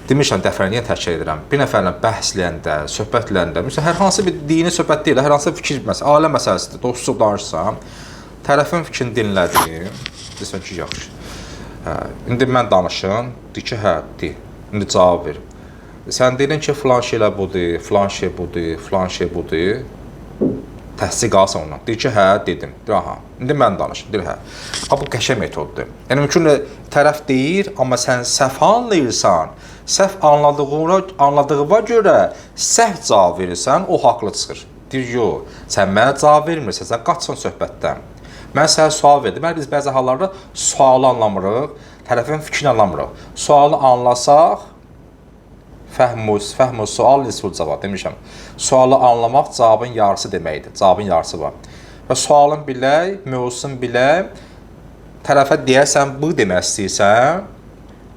demişəm dəfələrlə təkrar edirəm. Bir nəfərlə bəhsləyəndə, söhbətlərində, məsələn, hər hansı bir dini söhbət deyil, hər hansı bir fikir məsələn, ailə məsələsidir, dostluq danışsam, tərəfin fikrini dinlədim, desən ki, yaxşı. İndi mən danışım, de ki, hə, de, indi cavab ver. Sən dedin ki, filan şeylər budur, filan şey budur, filan şey budur. Təsdiq alsan ondan. Deyir ki, hə, dedim. Deyir, aha, indi mən danışım. Deyir, hə. Bu qəşəng metoddur. Yəni, mümkün tərəf deyir, amma sən səhv anlayırsan, səhv anladığına görə səhv cavab verirsən, o haqlı çıxır. Deyir, yox, sən mənə cavab vermirsən, sən qaçsan söhbətdən. Mən sənə sual verdim. Biz bəzi hallarda sualı anlamırıq, tərəfin fikrini anlamırıq. Sualı anlasaq, fəhmü sual nisful cavab demişəm. Sualı anlamaq cavabın yarısı deməkdir. Cavabın yarısı var. Və sualın bilək, mövzusun bilək, tərəfə deyərsən, bu demək istəyirsən,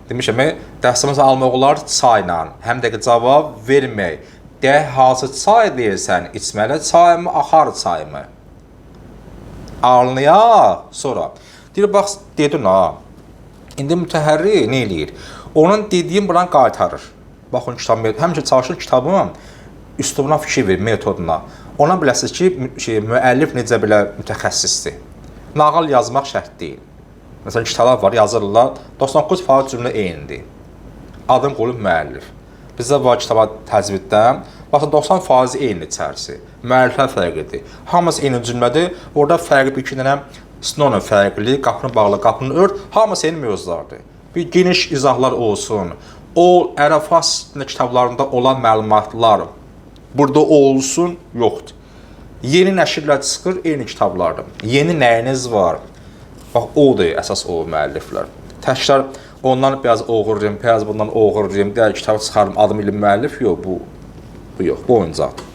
demişəm, dərsimizi almaq olar çayla, həm də ki, cavab vermək. Deyək, hansı çay deyirsən, içməli çay mı, axar çay mı? Anlayaq, sonra. Deyir, bax, dedin ha, indi mütəhərri nə eləyir? Onun dediyin buran qaytarır. Baxın, həmişə çalışır kitabın üslubuna fikir verir, metoduna. Ona biləsiniz ki, müəllif necə belə mütəxəssisdir. Nağıl yazmaq şərt deyil. Məsələn, kitablar var, yazırlar, 99% cümlə eynidir. Adım qoyulub müəllif. Bizdə var kitaba təcviddən, baxın, 90% eyni içərisi. Müəlliflər fərqlidir. Hamısı eyni cümlədir, orada fərqli bir iki dənə sinonim fərqli, qapını bağla, qapını ört, hamısı eyni mövzulardır. Bir geniş izahlar olsun. O, ərəb-fars kitablarında olan məlumatlar burada olsun, yoxdur. Yeni nəşrlər çıxır, eyni kitablardır. Yeni nəyiniz var? Bax, odur əsas o müəlliflər. Təkrar ondan biraz oğurlayım, biraz bundan oğurlayım, deyər kitabı çıxarım, adım ilə müəllif, yox, bu yox, bu oyuncaqdır.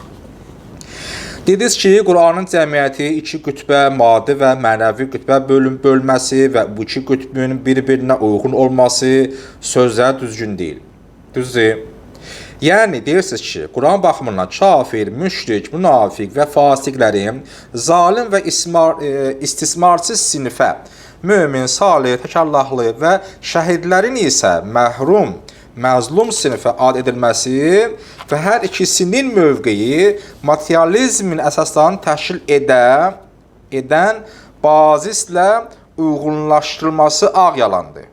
Dediniz ki, Quranın cəmiyyəti iki qütbə, maddi və mənəvi qütbə bölməsi və bu iki qütbün bir-birinə uyğun olması sözləri düzgün deyil. Düzdür? Yəni, deyirsiniz ki, Quran baxımından kafir, müşrik, münafiq və fasiqlərin zalim və istismarçı sinifə, mömin, salih, təkallahlı və şəhidlərin isə məhrum, məzlum sinifə ad edilməsi və hər ikisinin mövqeyi materializmin əsaslarını təşkil edən bazislə uyğunlaşdırılması ağ yalandır.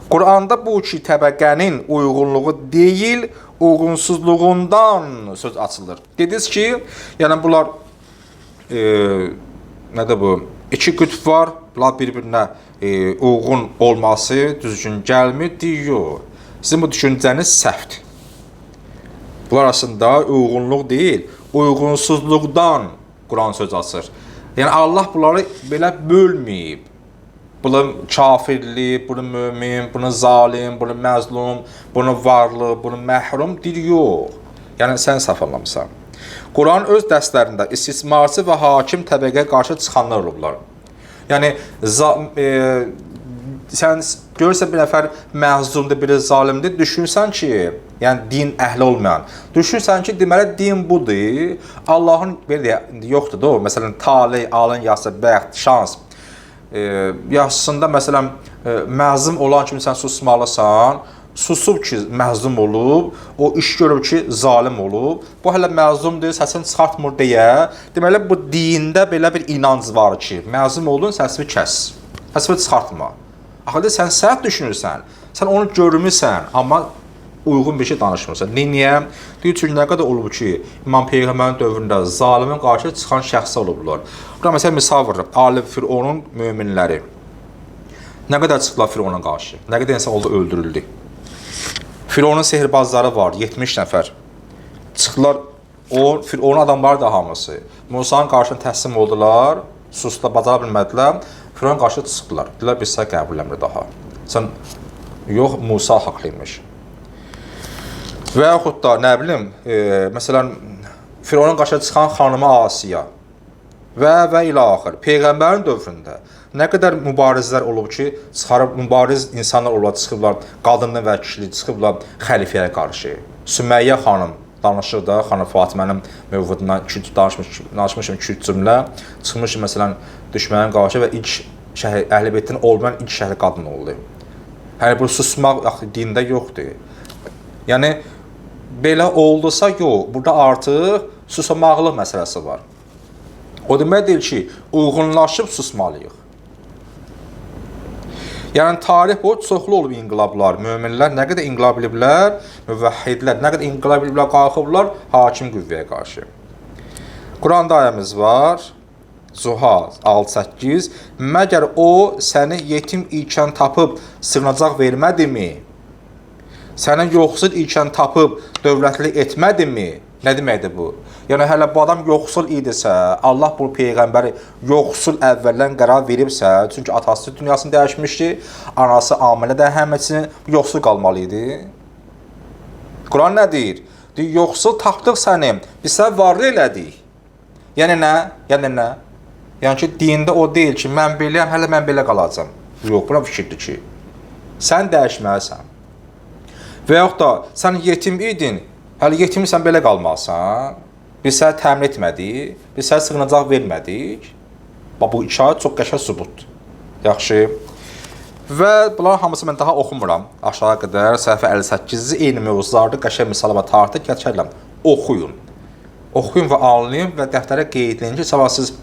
Quranda bu iki təbəqənin uyğunluğu deyil, uyğunsuzluğundan söz açılır. Dediniz ki, yəni bunlar nədir bu? İki qütb var, bunlar bir-birinə uyğun olması düzgün gəlmir, deyir. Sizin bu düşüncəniz səhvdir. Bunlar arasında uyğunluq deyil, uyğunsuzluqdan Quran söz açır. Yəni Allah bunları belə bölməyib. Bunu kafirli, bunu mömin, bunu zalim, bunu məzlum, bunu varlı, bunu məhrum deyir, yox. Yəni sən səhv anlamısan. Quran öz dərslərində istismarçı və hakim təbəqəyə qarşı çıxanlar olublar. Yəni, sən görürsən bir nəfər məzlumdur, biri zalimdir, düşünsən ki, yəni din əhli olmayan, düşünsən ki, deməli din budur, Allahın, belə yoxdur da o, məsələn, talih, alın, yası, bəxt, şans, yazısında, məsələn, məzlum olan kimi sən susmalısan, susub ki, məzlum olub, o iş görüb ki, zalim olub, bu hələ məzlumdur, səsini çıxartmır deyə, deməli, bu dində belə bir inanc var ki, məzlum oldun, səsini kəs, səsini çıxartma. Axıda sən səhv düşünürsən, sən onu görmüsən, amma uyğun bir şey danışmırsan. Niyə? Deyir, çünki nə qədər olub ki, İmam Peyğəmbərin dövründə zalimin qarşı çıxan şəxsi olublar. Burada məsələn, misal verir, Ali Fironun möminləri. Nə qədər çıxdılar Fironun qarşı? Nə qədər insan oldu, öldürüldü? Fironun sehirbazları var, 70 nəfər. Çıxdılar, onun adamları da hamısı. Musa'nın qarşısına təslim oldular, susdular, bacara bilmədilər. Fironun qarşısına çıxdılar. Dedilər, biz sənə qəbul eləmir daha. Sən, yox, Musa haqlıymış. Və yaxud da, nə bilim, məsələn, Fironun qarşısına çıxan xanımı Asiya və ilə axır. Peyğəmbərin dövründə nə qədər mübarizlər olub ki, çıxarıb mübariz insanlar olub, çıxıblar, qadınlı və kişili çıxıblar xəlifəyə qarşı. Süməyyə xanım danışır da, xanım Fatimənin mövcudundan danışmışım 2-3 cümlə, çıxmışım məsələn düşmənin qarşı və ilk Əhl-i Beytdən olmayan ilk şəhri qadın oldu. Hər bu susmaq axı dində yoxdur. Yəni belə oldusa yox, burada artıq susamaqlıq məsələsi var. O demək deyil ki, uyğunlaşıb susmalıyıq. Yəni tarix boyu çoxlu olub inqilablar, möminlər nə qədər inqilab ediblər, müvəhhidlər nə qədər inqilab ediblər, qalxıblar hakim qüvvəyə qarşı. Quranda ayəmiz var. Zuha 6-8. Məgər o səni yetim ikən tapıb sığınacaq vermədimi? Səni yoxsul ikən tapıb dövlətli etmədimi? Nə deməkdir bu? Yəni hələ bu adam yoxsul idisə, Allah bu peyğəmbəri yoxsul əvvəldən qərar veribsə, çünki atası dünyasını dəyişmişdi, anası Aminə də həmçinin yoxsul qalmalı idi. Quran nə deyir? Deyir, yoxsul tapdıq səni, biz sən varlı elədik. Yəni nə? Yəni nə? Yəni ki, dində o deyil ki, mən beləyəm, hələ mən belə qalacam. Yox, buna fikirdir ki, sən dəyişməlisən. Və yaxud da, sən yetim idin, hələ yetimi sən belə qalmalısan. Biz səni təmin etmədik, biz səni sığınacaq vermədik. Bu iki ayət çox qəşəng sübutdur. Yaxşı. Və bunların hamısı mən daha oxumuram. Aşağı qədər, səhifə 58-ci eyni mövzularda qəşəng misalama tartıq gətirərəm. Oxuyun. Oxuyun və anlayın və dəftərə qeyd edin ki, sabah siz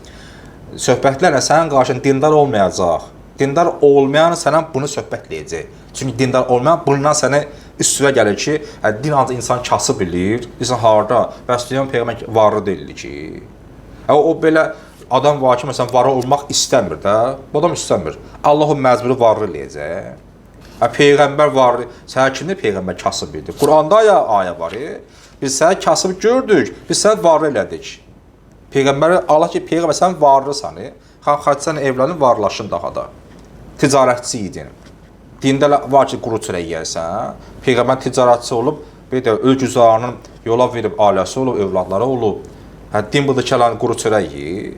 söhbətlərlə sənin qarşın dindar olmayacaq. Dindar olmayan sənə bunu söhbətləyəcək. Çünki dindar olmayan bundan sənə üstüvə gəlir ki, din ancaq insan kasıb bilir. İnsan harda? Bəs deyən peyğəmbər varlı deyildi ki. O belə adam var ki, məsələn, varlı olmaq istəmir də. Bu adam istəmir. Allah o məcburi varlı eləyəcək. Peyğəmbər varlı. Sənə kimdir peyğəmbər kasıb idi? Quranda ayə var. Biz səni kasıb gördük, biz səni varlı elədik. Peyğəmbər, Allah ki, peyğəmbər sən varlısan. Xəncən evlənin varlaşın daha da. Ticarətçi idin. Dində var ki, quru çörək yeyərsən. Peyğəmbər ticarətçi olub, öz güzarının yola verib, ailəsi olub, övladları olub. Din budur ki, quru çörək yeyir.